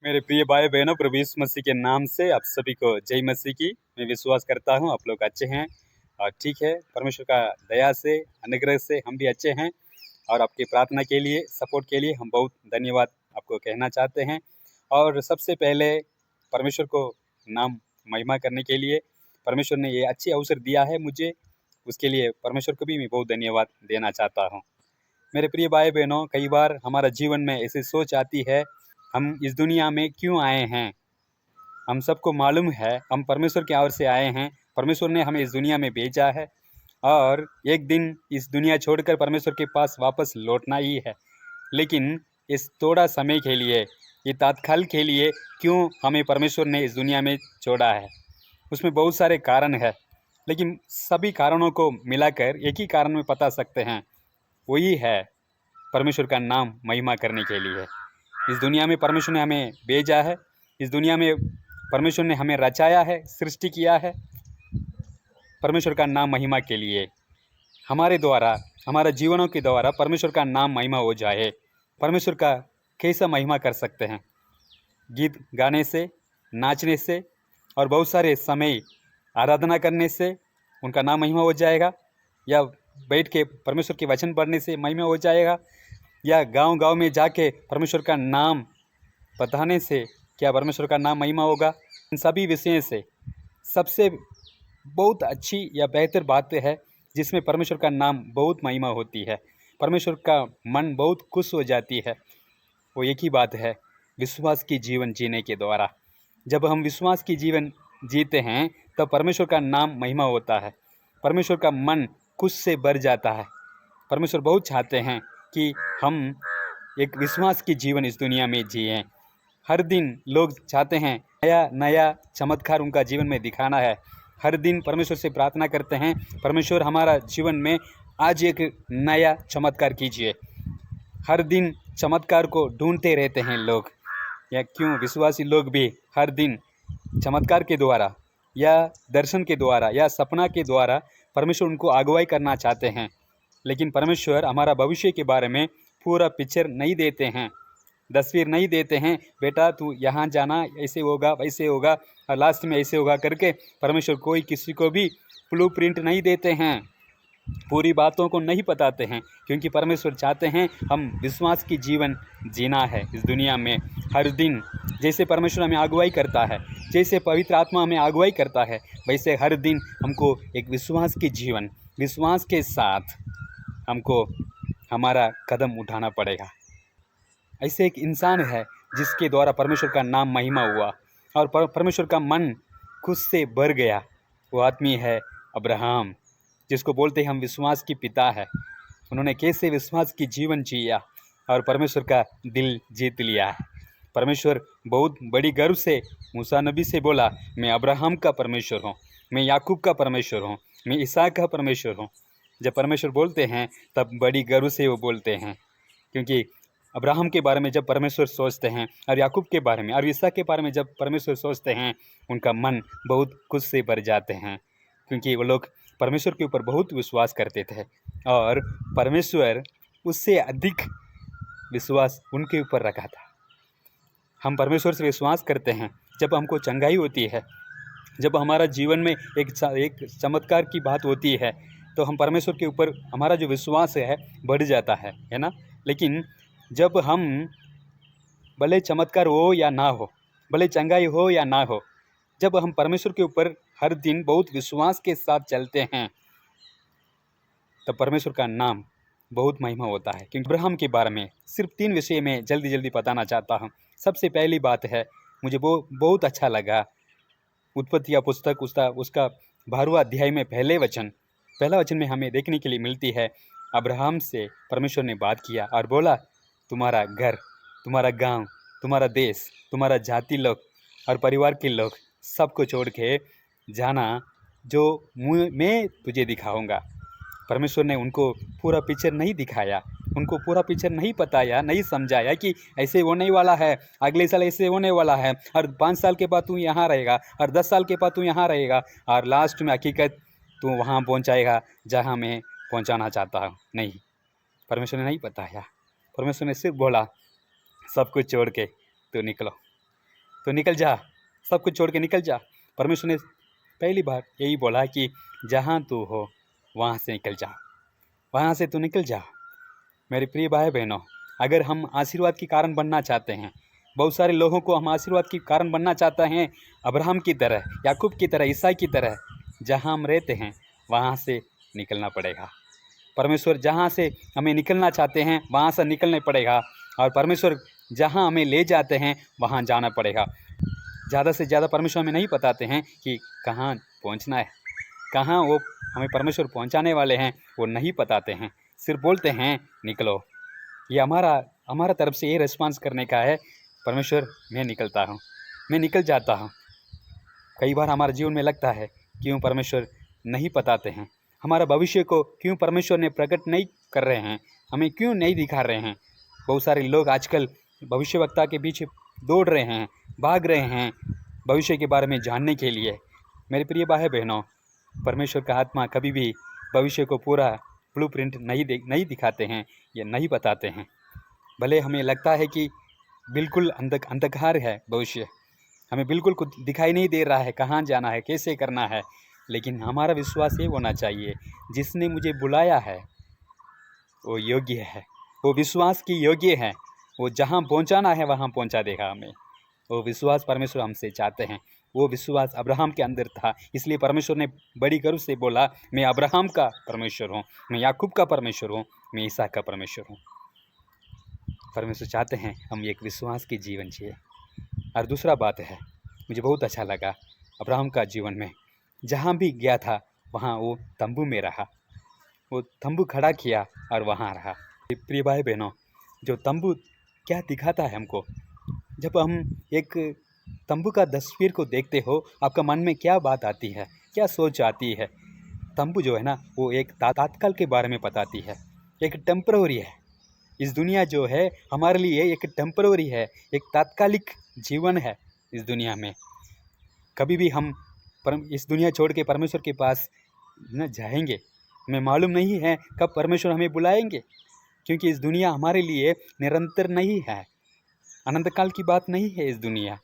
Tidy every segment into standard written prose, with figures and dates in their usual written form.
मेरे प्रिय भाई बहनों, प्रभु यीशु मसीह के नाम से आप सभी को जय मसीह की। मैं विश्वास करता हूँ आप लोग अच्छे हैं और ठीक है। परमेश्वर का दया से, अनुग्रह से हम भी अच्छे हैं और आपकी प्रार्थना के लिए, सपोर्ट के लिए हम बहुत धन्यवाद आपको कहना चाहते हैं। और सबसे पहले परमेश्वर को नाम महिमा करने के लिए परमेश्वर ने ये अच्छी अवसर दिया है मुझे, उसके लिए परमेश्वर को भी मैं बहुत धन्यवाद देना चाहता हूँ। मेरे प्रिय भाई बहनों, कई बार हमारा जीवन में ऐसी सोच आती है, हम इस दुनिया में क्यों आए हैं। हम सबको मालूम है हम परमेश्वर की ओर से आए हैं, परमेश्वर ने हमें इस दुनिया में भेजा है और एक दिन इस दुनिया छोड़कर परमेश्वर के पास वापस लौटना ही है। लेकिन इस थोड़ा समय के लिए, ये तात्काल के लिए क्यों हमें परमेश्वर ने इस दुनिया में छोड़ा है, उसमें बहुत सारे कारण हैं। लेकिन सभी कारणों को मिलाकर एक ही कारण में बता सकते हैं, वही है परमेश्वर का नाम महिमा करने के लिए। इस दुनिया में परमेश्वर ने हमें भेजा है, इस दुनिया में परमेश्वर ने हमें रचाया है, सृष्टि किया है परमेश्वर का नाम महिमा के लिए। हमारे द्वारा, हमारे जीवनों के द्वारा परमेश्वर का नाम महिमा हो जाए। परमेश्वर का कैसा महिमा कर सकते हैं? गीत गाने से, नाचने से और बहुत सारे समय आराधना करने से उनका नाम महिमा हो जाएगा, या बैठ के परमेश्वर के वचन पढ़ने से महिमा हो जाएगा, या गांव-गांव में जाके परमेश्वर का नाम बताने से क्या परमेश्वर का नाम महिमा होगा। इन सभी विषयों से सबसे बहुत अच्छी या बेहतर बात है जिसमें परमेश्वर का नाम बहुत महिमा होती है, परमेश्वर का मन बहुत खुश हो जाती है, वो एक ही बात है, विश्वास की जीवन जीने के द्वारा। जब हम विश्वास की जीवन जीते हैं तब परमेश्वर का नाम महिमा होता है, परमेश्वर का मन खुश से भर जाता है। परमेश्वर बहुत चाहते हैं कि हम एक विश्वास की जीवन इस दुनिया में जिएं। हर दिन लोग चाहते हैं नया नया चमत्कार उनका जीवन में दिखाना है। हर दिन परमेश्वर से प्रार्थना करते हैं, परमेश्वर हमारा जीवन में आज एक नया चमत्कार कीजिए। हर दिन चमत्कार को ढूंढते रहते हैं लोग, या क्यों विश्वासी लोग भी हर दिन चमत्कार के द्वारा या दर्शन के द्वारा या सपना के द्वारा परमेश्वर उनको अगुवाई करना चाहते हैं। लेकिन परमेश्वर हमारा भविष्य के बारे में पूरा पिक्चर नहीं देते हैं, तस्वीर नहीं देते हैं, बेटा तू यहाँ जाना, ऐसे होगा वैसे होगा और लास्ट में ऐसे होगा करके परमेश्वर कोई किसी को भी ब्लू प्रिंट नहीं देते हैं, पूरी बातों को नहीं बताते हैं। क्योंकि परमेश्वर चाहते हैं हम विश्वास की जीवन जीना है इस दुनिया में। हर दिन जैसे परमेश्वर हमें अगुवाई करता है, जैसे पवित्र आत्मा हमें अगुवाई करता है, वैसे हर दिन हमको एक विश्वास की जीवन, विश्वास के साथ हमको हमारा कदम उठाना पड़ेगा। ऐसे एक इंसान है जिसके द्वारा परमेश्वर का नाम महिमा हुआ और परमेश्वर का मन खुद से भर गया। वो आदमी है अब्राहम, जिसको बोलते हैं हम विश्वास की पिता है। उन्होंने कैसे विश्वास की जीवन जिया और परमेश्वर का दिल जीत लिया है। परमेश्वर बहुत बड़ी गर्व से मूसा नबी से बोला, मैं अब्राहम का परमेश्वर हूँ, मैं याकूब का परमेश्वर हूँ, मैं इसहाक का परमेश्वर हूँ। जब परमेश्वर बोलते हैं तब बड़ी गर्व से वो बोलते हैं, क्योंकि अब्राहम के बारे में जब परमेश्वर सोचते हैं और याकूब के बारे में और इसहाक के बारे में जब परमेश्वर सोचते हैं, उनका मन बहुत खुश से भर जाते हैं, क्योंकि वो लोग परमेश्वर के ऊपर बहुत विश्वास करते थे और परमेश्वर उससे अधिक विश्वास उनके ऊपर रखा था। हम परमेश्वर से विश्वास करते हैं जब हमको चंगाई होती है, जब हमारा जीवन में एक चमत्कार की बात होती है, तो हम परमेश्वर के ऊपर हमारा जो विश्वास है बढ़ जाता है ना। लेकिन जब हम, भले चमत्कार हो या ना हो, भले चंगाई हो या ना हो, जब हम परमेश्वर के ऊपर हर दिन बहुत विश्वास के साथ चलते हैं, तब परमेश्वर का नाम बहुत महिमा होता है। क्योंकि अब्राहम के बारे में सिर्फ 3 विषय में जल्दी जल्दी बताना चाहता हूँ। सबसे पहली बात है, मुझे बहुत अच्छा लगा, उत्पत्ति या पुस्तक उसका 12वां अध्याय में पहला वचन में हमें देखने के लिए मिलती है, अब्राहम से परमेश्वर ने बात किया और बोला, तुम्हारा घर, तुम्हारा गांव, तुम्हारा देश, तुम्हारा जाति लोग और परिवार के लोग सबको छोड़ के जाना, जो मैं तुझे दिखाऊंगा। परमेश्वर ने उनको पूरा पिक्चर नहीं दिखाया, उनको पूरा पिक्चर नहीं बताया, नहीं समझाया कि ऐसे होने वाला है, अगले साल ऐसे होने वाला है, और 5 साल के बाद तू यहाँ रहेगा और 10 साल के बाद तू यहाँ रहेगा और लास्ट में हकीकत तू वहाँ पहुँचाएगा जहाँ मैं पहुँचाना चाहता हूँ। नहीं, परमेश्वर ने नहीं बताया। परमेश्वर ने सिर्फ बोला, सब कुछ छोड़ के तो निकलो, तो निकल जा, सब कुछ छोड़ के निकल जा। परमेश्वर ने पहली बार यही बोला कि जहाँ तू हो वहाँ से निकल जा, वहाँ से तू निकल जा। मेरे प्रिय भाई बहनों, अगर हम आशीर्वाद के कारण बनना चाहते हैं, बहुत सारे लोगों को हम आशीर्वाद के कारण बनना चाहते हैं, अब्राहम की तरह, याकूब की तरह, ईसा की तरह, जहाँ हम रहते हैं वहाँ से निकलना पड़ेगा। परमेश्वर जहाँ से हमें निकलना चाहते हैं वहाँ से निकलना पड़ेगा, और परमेश्वर जहाँ हमें ले जाते हैं वहाँ जाना पड़ेगा। ज़्यादा से ज़्यादा परमेश्वर हमें नहीं बताते हैं कि कहाँ पहुँचना है, कहाँ वो हमें परमेश्वर पहुँचाने वाले हैं, वो नहीं बताते हैं। सिर्फ बोलते हैं निकलो। ये हमारा तरफ से ये रिस्पांस करने का है, परमेश्वर मैं निकलता हूँ, मैं निकल जाता हूँ। कई बार हमारे जीवन में लगता है क्यों परमेश्वर नहीं बताते हैं, हमारा भविष्य को क्यों परमेश्वर ने प्रकट नहीं कर रहे हैं, हमें क्यों नहीं दिखा रहे हैं। बहुत सारे लोग आजकल भविष्यवक्ता के पीछे दौड़ रहे हैं, भाग रहे हैं भविष्य के बारे में जानने के लिए। मेरे प्रिय भाई बहनों, परमेश्वर का आत्मा कभी भी भविष्य को पूरा ब्लूप्रिंट नहीं दिखाते हैं या नहीं बताते हैं। भले हमें लगता है कि बिल्कुल अंधकार है भविष्य, हमें बिल्कुल कुछ दिखाई नहीं दे रहा है कहाँ जाना है, कैसे करना है, लेकिन हमारा विश्वास ये होना चाहिए जिसने मुझे बुलाया है वो योग्य है, वो विश्वास की योग्य है, वो जहाँ पहुँचाना है वहाँ पहुँचा देगा हमें। वो विश्वास परमेश्वर हमसे चाहते हैं। वो विश्वास अब्राहम के अंदर था, इसलिए परमेश्वर ने बड़ी गर्व से बोला, मैं अब्राहम का परमेश्वर हूँ, मैं याकूब का परमेश्वर हूँ, मैं इसहाक का परमेश्वर हूँ। परमेश्वर चाहते हैं हम एक विश्वास की जीवन जिए। और दूसरा बात है, मुझे बहुत अच्छा लगा अब्राहम का जीवन में, जहाँ भी गया था वहाँ वो तंबू में रहा, वो तंबू खड़ा किया और वहाँ रहा। प्रिय भाई बहनों, जो तंबू क्या दिखाता है हमको, जब हम एक तंबू का तस्वीर को देखते हो आपका मन में क्या बात आती है, क्या सोच आती है। तंबू जो है ना वो एक तात्काल के बारे में बताती है, एक टेम्पररी है। इस दुनिया जो है हमारे लिए एक टेम्पररी है, एक तात्कालिक जीवन है इस दुनिया में। कभी भी हम इस दुनिया छोड़ के परमेश्वर के पास न जाएंगे, हमें मालूम नहीं है कब परमेश्वर हमें बुलाएंगे, क्योंकि इस दुनिया हमारे लिए निरंतर नहीं है, अनंतकाल की बात नहीं है इस दुनिया।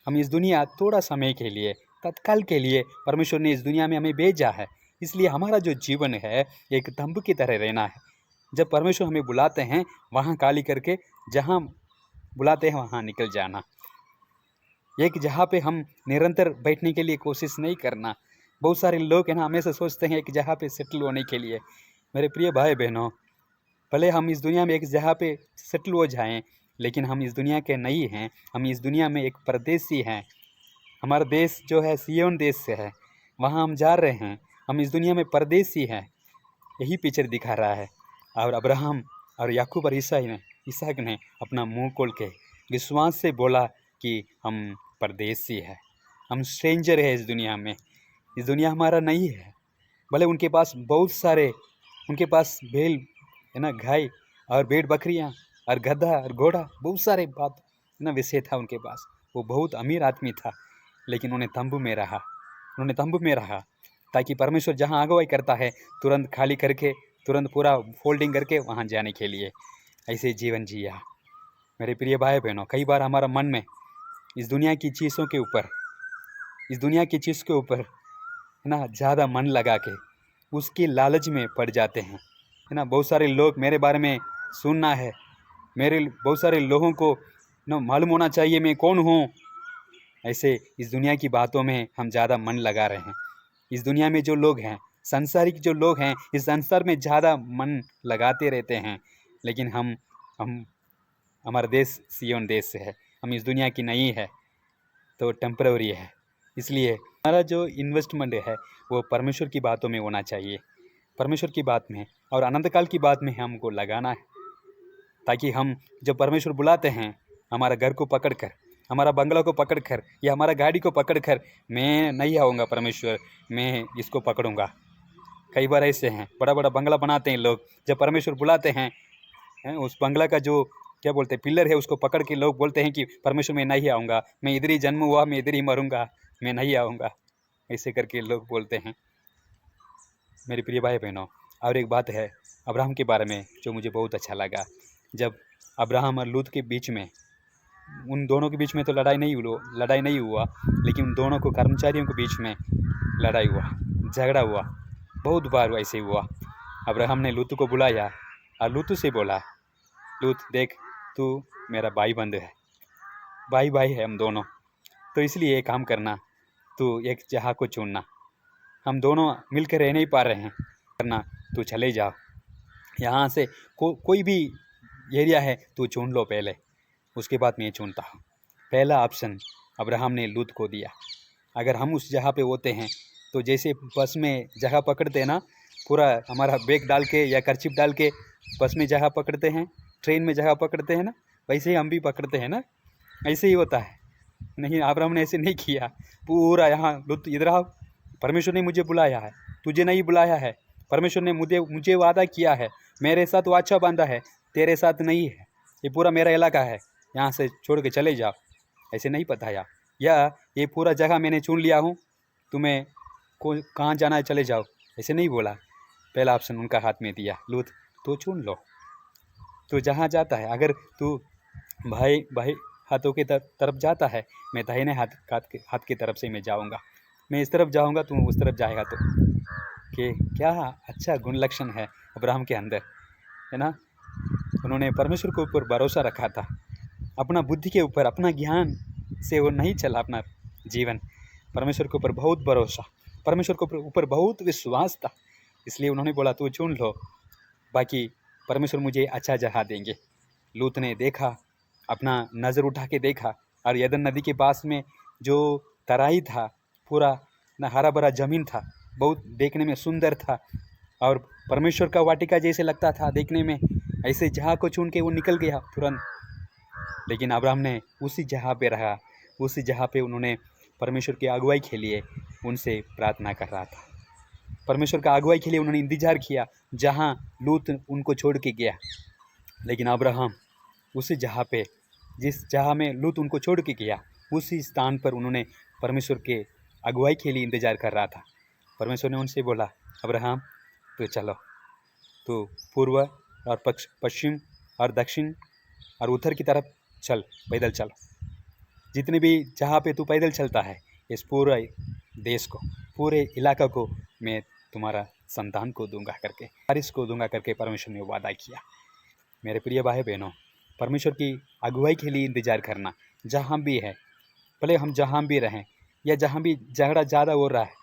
हम इस दुनिया थोड़ा समय के लिए, तत्काल के लिए परमेश्वर ने इस दुनिया में हमें भेजा है, इसलिए हमारा जो जीवन है एक तंबू की तरह रहना है। जब परमेश्वर हमें बुलाते हैं वहाँ खाली करके जहाँ बुलाते हैं वहाँ निकल जाना, एक जगह पे हम निरंतर बैठने के लिए कोशिश नहीं करना। बहुत सारे लोग है ना हमेशा सोचते हैं एक जगह पे सेटल होने के लिए। मेरे प्रिय भाई बहनों, भले हम इस दुनिया में एक जगह पे सेटल हो जाएं, लेकिन हम इस दुनिया के नहीं हैं, हम इस दुनिया में एक परदेसी हैं। हमारा देश जो है सिय्योन देश से है, वहाँ हम जा रहे हैं, हम इस दुनिया में परदेसी हैं। यही पिक्चर दिखा रहा है। और अब्राहम और याकूब और इसहाक ने अपना मुंह खोल के विश्वास से बोला कि हम परदेसी है, हम स्ट्रेंजर है इस दुनिया में, इस दुनिया हमारा नहीं है। भले उनके पास बहुत सारे, उनके पास बैल है ना, गाय और भेड़ बकरियाँ और गधा और घोड़ा, बहुत सारे बात है ना विषय था उनके पास, वो बहुत अमीर आदमी था, लेकिन उन्हें तंबू में रहा, उन्होंने तंबू में रहा ताकि परमेश्वर जहाँ अगुवाई करता है तुरंत खाली करके, तुरंत पूरा फोल्डिंग करके वहाँ जाने के लिए ऐसे जीवन जिया। मेरे प्रिय भाई बहनों, कई बार हमारा मन में इस दुनिया की चीज़ों के ऊपर, इस दुनिया की चीज़ के ऊपर है ना ज़्यादा मन लगा के उसके लालच में पड़ जाते हैं, है ना। बहुत सारे लोग मेरे बारे में सुनना है, मेरे बहुत सारे लोगों को ना मालूम होना चाहिए मैं कौन हूँ, ऐसे इस दुनिया की बातों में हम ज़्यादा मन लगा रहे हैं। इस दुनिया में जो लोग हैं, संसारिक जो लोग हैं, इस संसार में ज़्यादा मन लगाते रहते हैं, लेकिन हम हमारा देश सिय्योन देश से है, हम इस दुनिया की नहीं है, तो टेम्पररी है। इसलिए हमारा जो इन्वेस्टमेंट है वो परमेश्वर की बातों में होना चाहिए, परमेश्वर की बात में और अनंतकाल की बात में हमको लगाना है, ताकि हम जब परमेश्वर बुलाते हैं हमारा घर को पकड़कर, हमारा बंगला को पकड़कर या हमारा गाड़ी को पकड़कर, मैं नहीं आऊँगा परमेश्वर, मैं इसको पकड़ूंगा। कई बार ऐसे हैं, बड़ा बड़ा बंगला बनाते हैं लोग, जब परमेश्वर बुलाते हैं उस बंगला का जो क्या बोलते हैं पिलर है उसको पकड़ के लोग बोलते हैं कि परमेश्वर मैं नहीं आऊँगा, मैं इधर ही जन्म हुआ, मैं इधर ही मरूंगा, मैं नहीं आऊँगा, ऐसे करके लोग बोलते हैं। मेरे प्रिय भाई बहनों, और एक बात है अब्राहम के बारे में जो मुझे बहुत अच्छा लगा। जब अब्राहम और लूत के बीच में उन दोनों के बीच में तो लड़ाई नहीं हुआ, लेकिन उन दोनों को कर्मचारियों के बीच में लड़ाई हुआ, झगड़ा हुआ, बहुत बार ऐसे हुआ। अब्राहम ने लूत को बुलाया और लूत से बोला, लूत देख, तू मेरा भाई बंद है, भाई है हम दोनों, तो इसलिए एक काम करना, तू एक जगह को चुनना, हम दोनों मिलकर रह नहीं पा रहे हैं, करना तू चले जाओ यहाँ से, कोई भी एरिया है तू चुन लो पहले, उसके बाद मैं चुनता हूँ। पहला ऑप्शन अब्राहम ने लूत को दिया। अगर हम उस जगह पे होते हैं तो जैसे बस में जगह पकड़ते हैं ना, पूरा हमारा बैग डाल के या कर्चिप डाल के बस में जगह पकड़ते हैं, ट्रेन में जगह पकड़ते हैं ना, वैसे ही हम भी पकड़ते हैं ना, ऐसे ही होता है। नहीं, अब्राहम ने ऐसे नहीं किया, पूरा यहाँ लूत इधर आओ, परमेश्वर ने मुझे बुलाया है, तुझे नहीं बुलाया है, परमेश्वर ने मुझे वादा किया है, मेरे साथ वाचा बांधा है, तेरे साथ नहीं है, ये पूरा मेरा इलाका है, यहाँ से छोड़ के चले जाओ, ऐसे नहीं बताया। या ये पूरा जगह मैंने चुन लिया हूँ, तुम्हें कहाँ जाना है चले जाओ, ऐसे नहीं बोला। पहला ऑप्शन उनका हाथ में दिया, लूत तो चुन लो, तो जहाँ जाता है, अगर तू भाई हाथों के तरफ जाता है, मैं दाहिने हाथ की तरफ से मैं जाऊँगा, मैं इस तरफ जाऊँगा, तू उस तरफ जाएगा। तो कि क्या अच्छा गुण लक्षण है अब्राहम के अंदर, है ना। उन्होंने परमेश्वर के ऊपर भरोसा रखा था, अपना बुद्धि के ऊपर, अपना ज्ञान से वो नहीं चला अपना जीवन, परमेश्वर के ऊपर बहुत भरोसा, परमेश्वर के ऊपर बहुत विश्वास था, इसलिए उन्होंने बोला तू चुन लो, बाकी परमेश्वर मुझे अच्छा जगह देंगे। लूत ने देखा, अपना नज़र उठा के देखा, और यरदन नदी के पास में जो तराई था, पूरा ना हरा भरा ज़मीन था, बहुत देखने में सुंदर था, और परमेश्वर का वाटिका जैसे लगता था देखने में, ऐसे जगह को चुन के वो निकल गया तुरंत। लेकिन अब्राहम ने उसी जगह पे रहा, उसी जगह पे उन्होंने परमेश्वर की अगुवाई के लिए उनसे प्रार्थना कर रहा था, परमेश्वर का अगुवाई के लिए उन्होंने इंतजार किया जहाँ लूत उनको छोड़ के गया। लेकिन अब्राहम उसी जगह पे, जिस जगह में लूत उनको छोड़ के गया, उसी स्थान पर उन्होंने परमेश्वर के अगुवाई के लिए इंतजार कर रहा था। परमेश्वर ने उनसे बोला, अब्राहम तो चलो, तो पूर्व और पश्चिम और दक्षिण और उत्तर की तरफ चल, पैदल चल, जितने भी जहाँ पे तू पैदल चलता है, इस पूरे देश को, पूरे इलाका को मैं तुम्हारा संतान को दूंगा करके, वारिस को दूंगा करके परमेश्वर ने वादा किया। मेरे प्रिय भाई बहनों, परमेश्वर की अगुवाई के लिए इंतजार करना, जहाँ भी है, भले हम जहाँ भी रहें, या जहाँ भी झगड़ा ज़्यादा हो रहा है,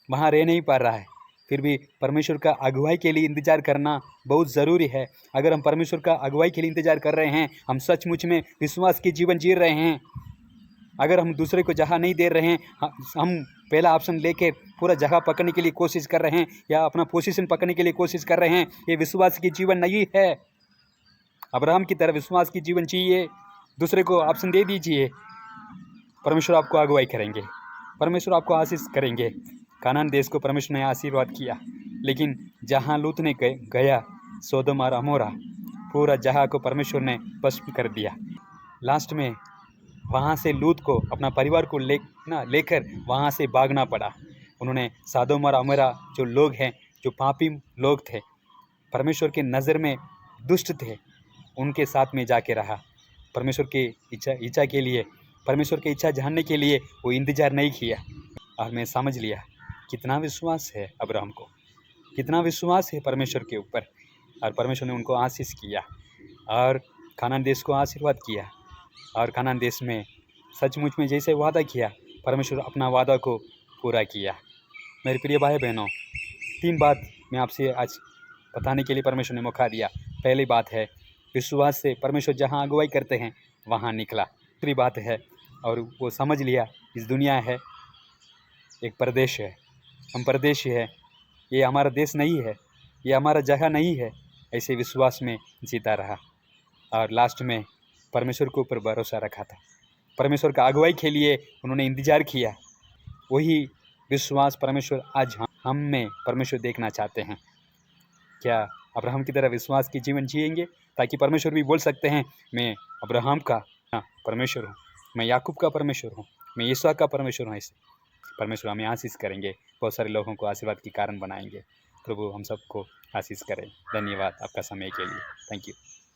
वहाँ रह नहीं पा रहा है, फिर भी परमेश्वर का अगुवाई के लिए इंतजार करना बहुत ज़रूरी है। अगर हम परमेश्वर का अगुवाई के लिए इंतजार कर रहे हैं, हम सचमुच में विश्वास की जीवन जी रहे हैं। अगर हम दूसरे को जगह नहीं दे रहे हैं, हम पहला ऑप्शन लेके पूरा जगह पकड़ने के लिए कोशिश कर रहे हैं, या अपना पोजीशन पकड़ने के लिए कोशिश कर रहे हैं, ये विश्वास की जीवन नहीं है। अब्राहम की तरह विश्वास की जीवन चाहिए, दूसरे को ऑप्शन दे दीजिए, परमेश्वर आपको अगुवाई करेंगे, परमेश्वर आपको आशीष करेंगे। कानान देश को परमेश्वर ने आशीर्वाद किया, लेकिन जहाँ लूत ने गया, सोदोम और अमोरा, पूरा जगह को परमेश्वर ने भस्म कर दिया। लास्ट में वहाँ से लूत को, अपना परिवार को लेकर वहाँ से भागना पड़ा। उन्होंने सोदोम और अमोरा जो लोग हैं, जो पापी लोग थे, परमेश्वर के नज़र में दुष्ट थे, उनके साथ में जाके रहा। परमेश्वर की इच्छा के लिए, परमेश्वर की इच्छा जानने के लिए वो इंतजार नहीं किया। और मैं समझ लिया कितना विश्वास है अब्राहम को, कितना विश्वास है परमेश्वर के ऊपर, और परमेश्वर ने उनको आशीष किया और कानान देश को आशीर्वाद किया। और कानान देश में सचमुच में जैसे वादा किया, परमेश्वर अपना वादा को पूरा किया। मेरे प्रिय भाई बहनों, 3 बात मैं आपसे आज बताने के लिए परमेश्वर ने मौका दिया। पहली बात है, विश्वास से परमेश्वर जहाँ अगुवाई करते हैं वहाँ निकला। दूसरी बात है, और वो समझ लिया इस दुनिया है एक प्रदेश है, हम परदेशी है, ये हमारा देश नहीं है, ये हमारा जगह नहीं है, ऐसे विश्वास में जीता रहा। और लास्ट में परमेश्वर के ऊपर भरोसा रखा था, परमेश्वर का अगुवाई के लिए उन्होंने इंतजार किया। वही विश्वास परमेश्वर आज हम में परमेश्वर देखना चाहते हैं। क्या अब्राहम की तरह विश्वास की जीवन जिएंगे, ताकि परमेश्वर भी बोल सकते हैं, मैं अब्राहम का परमेश्वर हूँ, मैं याकूब का परमेश्वर हूँ, मैं यीशु का परमेश्वर हूँ। ऐसे परमेश्वर हमें आशीष करेंगे, बहुत सारे लोगों को आशीर्वाद के कारण बनाएंगे। प्रभु हम सबको आशीष करें। धन्यवाद आपका समय के लिए। Thank you.